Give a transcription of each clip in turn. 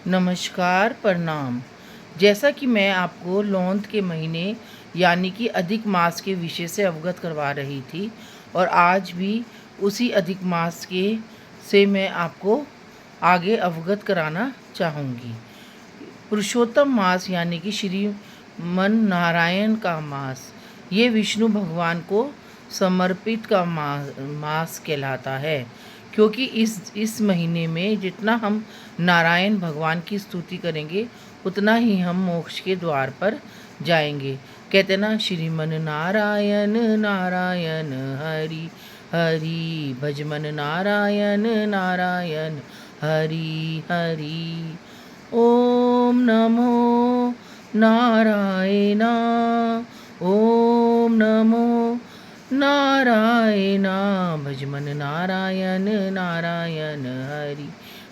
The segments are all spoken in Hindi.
नमस्कार, प्रणाम। जैसा कि मैं आपको लौंद के महीने यानी कि अधिक मास के विषय से अवगत करवा रही थी और आज भी उसी अधिक मास के से मैं आपको आगे अवगत कराना चाहूँगी। पुरुषोत्तम मास यानी कि श्रीमन नारायण का मास, ये विष्णु भगवान को समर्पित का मास कहलाता है, क्योंकि इस महीने में जितना हम नारायण भगवान की स्तुति करेंगे उतना ही हम मोक्ष के द्वार पर जाएंगे। कहते ना, श्रीमन नारायण नारायण हरि हरि, भजमन नारायण नारायण हरि हरि। ओम नमो नारायण, ओम नमो नारायण, भजमन नारायण नारायण हरि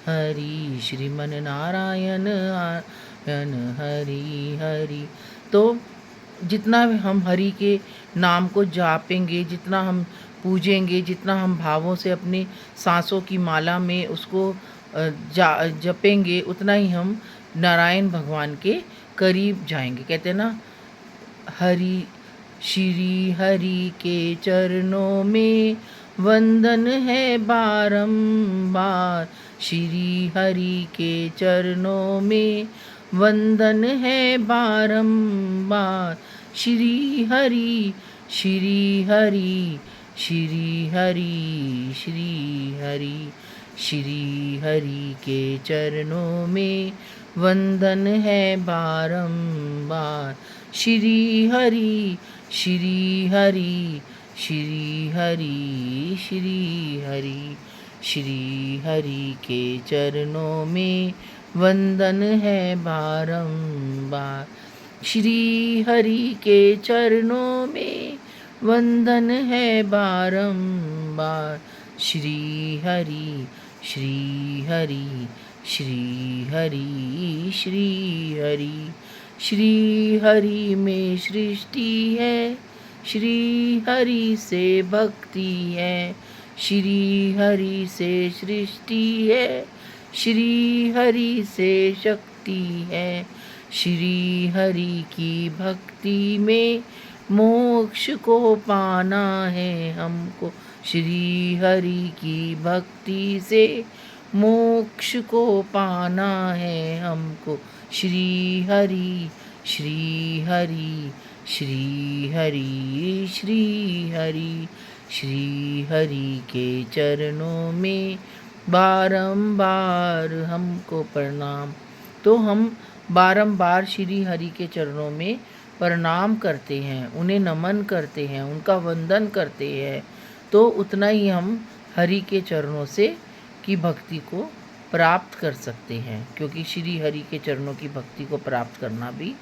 हरि, श्रीमन नारायण नारायण हरि हरि। तो जितना हम हरि के नाम को जापेंगे, जितना हम पूजेंगे, जितना हम भावों से अपनी सांसों की माला में उसको जपेंगे, उतना ही हम नारायण भगवान के करीब जाएंगे। कहते हैं ना, हरि श्री हरि के चरणों में वंदन है बारंबार, श्री हरि के चरणों में वंदन है बारंबार, श्री हरि श्री हरि श्री हरि श्री हरि, श्री हरि के चरणों में वंदन है बारंबार, श्री हरि श्री हरि श्री हरि श्री हरि, श्री हरि के चरणों में वंदन है बारंबार, श्री हरि के चरणों में वंदन है बारंबार, श्री हरि श्री हरि श्री हरि श्री हरि, श्री हरि में सृष्टि है, श्री हरि से भक्ति है, श्री हरि से सृष्टि है, श्री हरि से शक्ति है, श्री हरि की भक्ति में मोक्ष को पाना है हमको, श्री हरि की भक्ति से मोक्ष को पाना है हमको, श्री हरि श्री हरि श्री हरि श्री हरि, श्री हरि के चरणों में बारंबार हमको प्रणाम। तो हम बारंबार श्री हरि के चरणों में प्रणाम करते हैं, उन्हें नमन करते हैं, उनका वंदन करते हैं, तो उतना ही हम हरि के चरणों से की भक्ति को प्राप्त कर सकते हैं। क्योंकि श्री हरि के चरणों की भक्ति को प्राप्त करना भी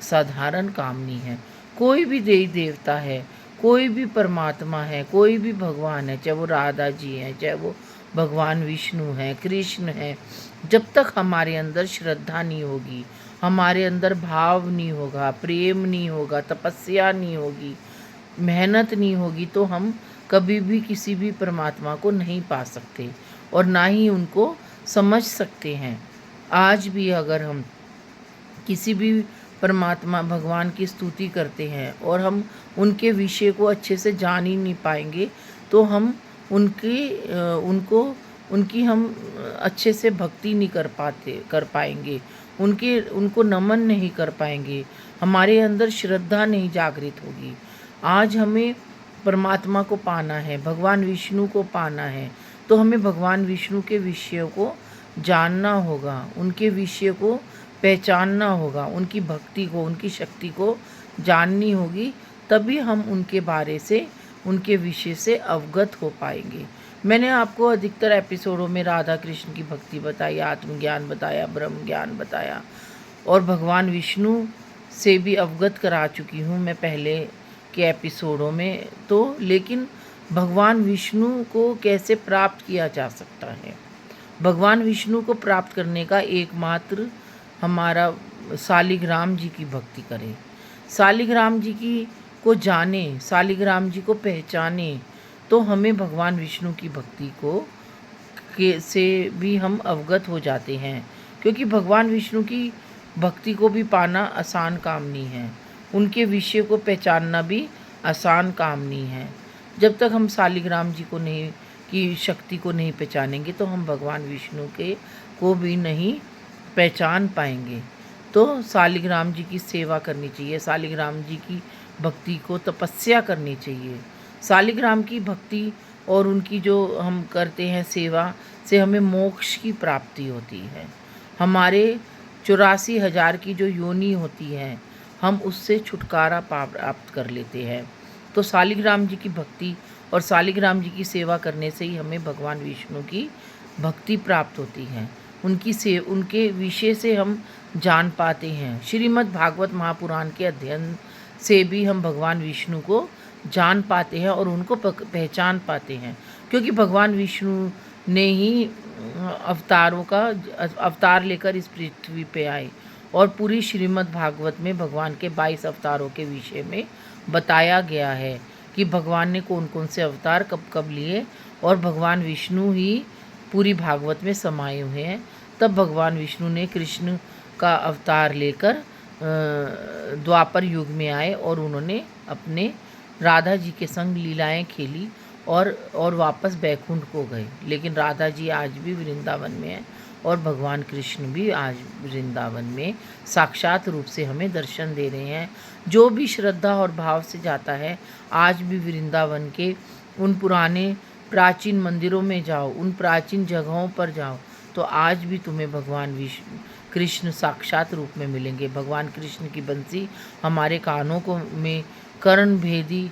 साधारण काम नहीं है। कोई भी देवी देवता है, कोई भी परमात्मा है, कोई भी भगवान है, चाहे वो राधा जी हैं, चाहे वो भगवान विष्णु हैं, कृष्ण हैं, जब तक हमारे अंदर श्रद्धा नहीं होगी, हमारे अंदर भाव नहीं होगा, प्रेम नहीं होगा, तपस्या नहीं होगी, मेहनत नहीं होगी, तो हम कभी भी किसी भी परमात्मा को नहीं पा सकते और ना ही उनको समझ सकते हैं। आज भी अगर हम किसी भी परमात्मा भगवान की स्तुति करते हैं और हम उनके विषय को अच्छे से जान ही नहीं पाएंगे, तो हम उनकी हम अच्छे से भक्ति नहीं कर पाएंगे, उनको नमन नहीं कर पाएंगे, हमारे अंदर श्रद्धा नहीं जागृत होगी। आज हमें परमात्मा को पाना है, भगवान विष्णु को पाना है, तो हमें भगवान विष्णु के विषयों को जानना होगा, उनके विषय को पहचानना होगा, उनकी भक्ति को, उनकी शक्ति को जाननी होगी, तभी हम उनके बारे से, उनके विषय से अवगत हो पाएंगे। मैंने आपको अधिकतर एपिसोडों में राधा कृष्ण की भक्ति बताई, आत्मज्ञान बताया, ब्रह्म ज्ञान बताया और भगवान विष्णु से भी अवगत करा चुकी हूँ मैं पहले के एपिसोडों में। तो लेकिन भगवान विष्णु को कैसे प्राप्त किया जा सकता है? भगवान विष्णु को प्राप्त करने का एकमात्र हमारा शालिग्राम जी की भक्ति करें, शालिग्राम जी की को जाने, शालिग्राम जी को पहचाने, तो हमें भगवान विष्णु की भक्ति को से भी हम अवगत हो जाते हैं। क्योंकि भगवान विष्णु की भक्ति को भी पाना आसान काम नहीं है, उनके विषय को पहचानना भी आसान काम नहीं है। जब तक हम शालिग्राम जी को नहीं की शक्ति को नहीं पहचानेंगे तो हम भगवान विष्णु के को भी नहीं पहचान पाएंगे। तो शालिग्राम जी की सेवा करनी चाहिए, शालिग्राम जी की भक्ति को तपस्या करनी चाहिए। शालिग्राम की भक्ति और उनकी जो हम करते हैं सेवा से हमें मोक्ष की प्राप्ति होती है। हमारे 84,000 की जो योनि होती है हम उससे छुटकारा प्राप्त कर लेते हैं। तो शालिग्राम जी की भक्ति और शालिग्राम जी की सेवा करने से ही हमें भगवान विष्णु की भक्ति प्राप्त होती है। उनके विषय से हम जान पाते हैं। श्रीमद् भागवत महापुराण के अध्ययन से भी हम भगवान विष्णु को जान पाते हैं और उनको पहचान पाते हैं, क्योंकि भगवान विष्णु ने ही अवतार लेकर इस पृथ्वी पे आए और पूरी श्रीमद् भागवत में भगवान के 22 अवतारों के विषय में बताया गया है कि भगवान ने कौन कौन से अवतार कब कब लिए, और भगवान विष्णु ही पूरी भागवत में समाये हुए हैं। तब भगवान विष्णु ने कृष्ण का अवतार लेकर द्वापर युग में आए और उन्होंने अपने राधा जी के संग लीलाएं खेली और वापस बैकुंठ को गए। लेकिन राधा जी आज भी वृंदावन में है और भगवान कृष्ण भी आज वृंदावन में साक्षात रूप से हमें दर्शन दे रहे हैं। जो भी श्रद्धा और भाव से जाता है आज भी वृंदावन के उन पुराने प्राचीन मंदिरों में जाओ, उन प्राचीन जगहों पर जाओ, तो आज भी तुम्हें भगवान विष्णु कृष्ण साक्षात रूप में मिलेंगे। भगवान कृष्ण की बंसी हमारे कानों को में कर्ण भेदी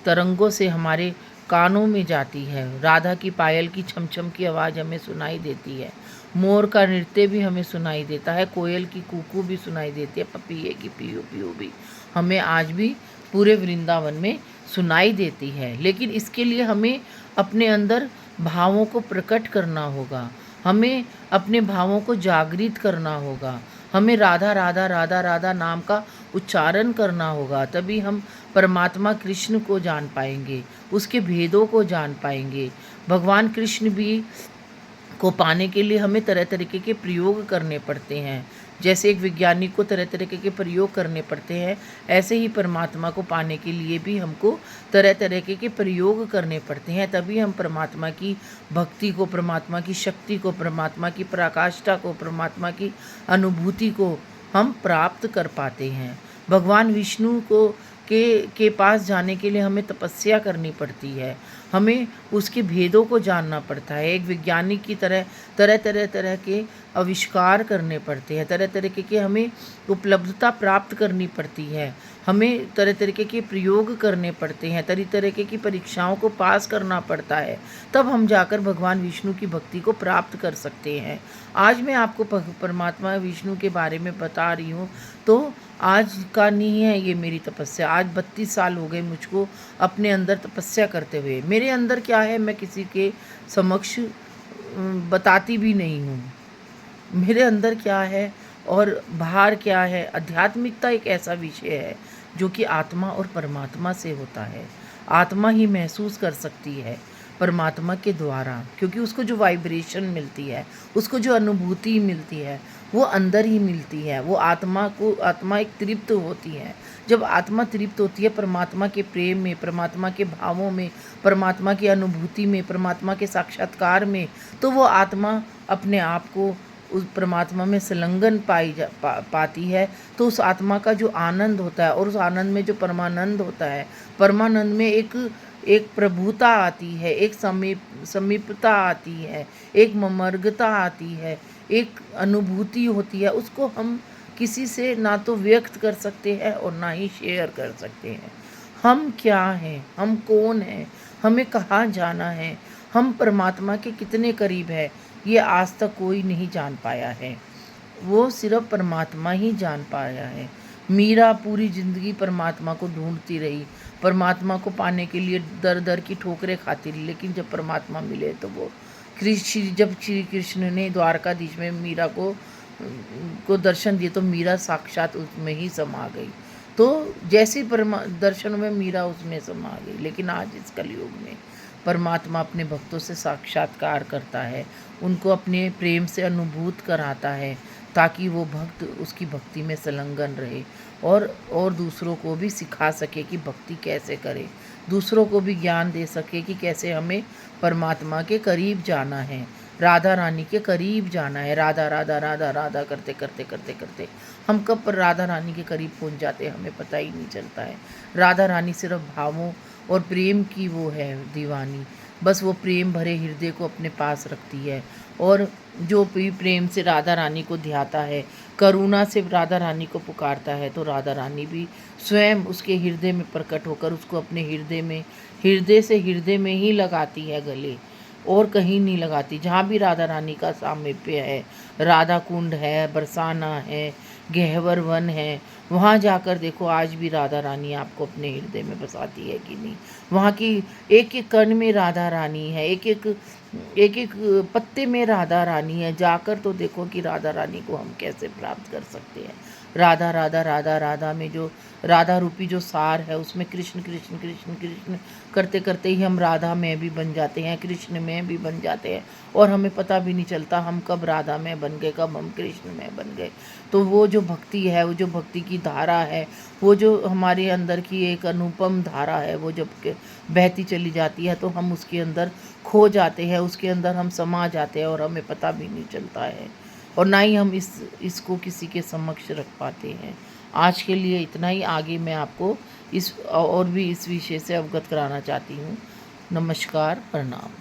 तरंगों से हमारे कानों में जाती है। राधा की पायल की छमछम की आवाज़ हमें सुनाई देती है। मोर का नृत्य भी हमें सुनाई देता है। कोयल की कूकू भी सुनाई देती है। पपीहे की पीयू पीयू भी हमें आज भी पूरे वृंदावन में सुनाई देती है। लेकिन इसके लिए हमें अपने अंदर भावों को प्रकट करना होगा, हमें अपने भावों को जागृत करना होगा, हमें राधा राधा राधा राधा नाम का उच्चारण करना होगा। तभी हम परमात्मा कृष्ण को जान पाएंगे, उसके भेदों को जान पाएंगे। भगवान कृष्ण भी को पाने के लिए हमें तरह तरीके के प्रयोग करने पड़ते हैं। जैसे एक वैज्ञानिक को तरह तरीके के प्रयोग करने पड़ते हैं, ऐसे ही परमात्मा को पाने के लिए भी हमको तरह तरीके के प्रयोग करने पड़ते हैं। तभी हम परमात्मा की भक्ति को, परमात्मा की शक्ति को, परमात्मा की पराकाष्ठा को, परमात्मा की अनुभूति को हम प्राप्त कर पाते हैं। भगवान विष्णु को के पास जाने के लिए हमें तपस्या करनी पड़ती है, हमें उसके भेदों को जानना पड़ता है। एक वैज्ञानिक की तरह तरह के आविष्कार करने पड़ते हैं, तरह तरीके के हमें उपलब्धता प्राप्त करनी पड़ती है, हमें तरह तरीके के प्रयोग करने पड़ते हैं, तरह तरीके की परीक्षाओं को पास करना पड़ता है, तब हम जाकर भगवान विष्णु की भक्ति को प्राप्त कर सकते हैं। आज मैं आपको परमात्मा विष्णु के बारे में बता रही हूँ, तो आज का नहीं है ये मेरी तपस्या। आज 32 साल हो गए मुझको अपने अंदर तपस्या करते हुए। मेरे अंदर क्या है मैं किसी के समक्ष बताती भी नहीं हूँ, मेरे अंदर क्या है और बाहर क्या है। आध्यात्मिकता एक ऐसा विषय है जो कि आत्मा और परमात्मा से होता है। आत्मा ही महसूस कर सकती है परमात्मा के द्वारा, क्योंकि उसको जो वाइब्रेशन मिलती है, उसको जो अनुभूति मिलती है, वो अंदर ही मिलती है। वो आत्मा एक तृप्त होती है। जब आत्मा तृप्त होती है परमात्मा के प्रेम में, परमात्मा के भावों में, परमात्मा की अनुभूति में, परमात्मा के साक्षात्कार में, तो वो आत्मा अपने आप को उस परमात्मा में संलग्न पाती है। तो उस आत्मा का जो आनंद होता है और उस आनंद में जो परमानंद होता है, परमानंद में एक प्रभुता आती है, एक समीपता आती है, एक ममर्गता आती है, एक अनुभूति होती है। उसको हम किसी से ना तो व्यक्त कर सकते हैं और ना ही शेयर कर सकते हैं। हम क्या हैं, हम कौन हैं, हमें कहाँ जाना है, हम परमात्मा के कितने करीब है, ये आज तक कोई नहीं जान पाया है। वो सिर्फ परमात्मा ही जान पाया है। मीरा पूरी ज़िंदगी परमात्मा को ढूंढती रही, परमात्मा को पाने के लिए दर दर की ठोकरें खाती रही, लेकिन जब परमात्मा मिले तो वो जब श्री कृष्ण ने द्वारकाधीश में मीरा को दर्शन दिए तो मीरा साक्षात उसमें ही समा गई। तो जैसे दर्शन में मीरा उसमें समा गई। लेकिन आज इस कलयुग में परमात्मा अपने भक्तों से साक्षात्कार करता है, उनको अपने प्रेम से अनुभूत कराता है, ताकि वो भक्त उसकी भक्ति में संलग्न रहे और दूसरों को भी सिखा सके कि भक्ति कैसे करें, दूसरों को भी ज्ञान दे सके कि कैसे हमें परमात्मा के करीब जाना है, राधा रानी के करीब जाना है। राधा राधा राधा राधा करते करते करते करते हम कब पर राधा रानी के करीब पहुंच जाते हैं हमें पता ही नहीं चलता है। राधा रानी सिर्फ भावों और प्रेम की वो है दीवानी, बस वो प्रेम भरे हृदय को अपने पास रखती है। और जो भी प्रेम से राधा रानी को ध्याता है, करुणा से राधा रानी को पुकारता है, तो राधा रानी भी स्वयं उसके हृदय में प्रकट होकर उसको अपने हृदय से हृदय में ही लगाती है गले, और कहीं नहीं लगाती। जहाँ भी राधा रानी का सामीप्य है, राधा कुंड है, बरसाना है, गहवर वन है, वहाँ जाकर देखो आज भी राधा रानी आपको अपने हृदय में बसाती है कि नहीं। वहाँ की एक एक कण में राधा रानी है, एक एक पत्ते में राधा रानी है। जाकर तो देखो कि राधा रानी को हम कैसे प्राप्त कर सकते हैं। राधा राधा राधा राधा में जो राधा रूपी जो सार है उसमें कृष्ण कृष्ण कृष्ण कृष्ण करते करते ही हम राधा में भी बन जाते हैं, कृष्ण में भी बन जाते हैं, और हमें पता भी नहीं चलता हम कब राधा में बन गए, कब हम कृष्ण में बन गए। तो वो जो भक्ति है, वो जो भक्ति की धारा है, वो जो हमारे अंदर की एक अनुपम धारा है, वो जब बहती चली जाती है तो हम उसके अंदर खो जाते हैं, उसके अंदर हम समा जाते हैं और हमें पता भी नहीं चलता है, और ना ही हम इसको किसी के समक्ष रख पाते हैं। आज के लिए इतना ही। आगे मैं आपको इस और भी इस विषय से अवगत कराना चाहती हूँ। नमस्कार, प्रणाम।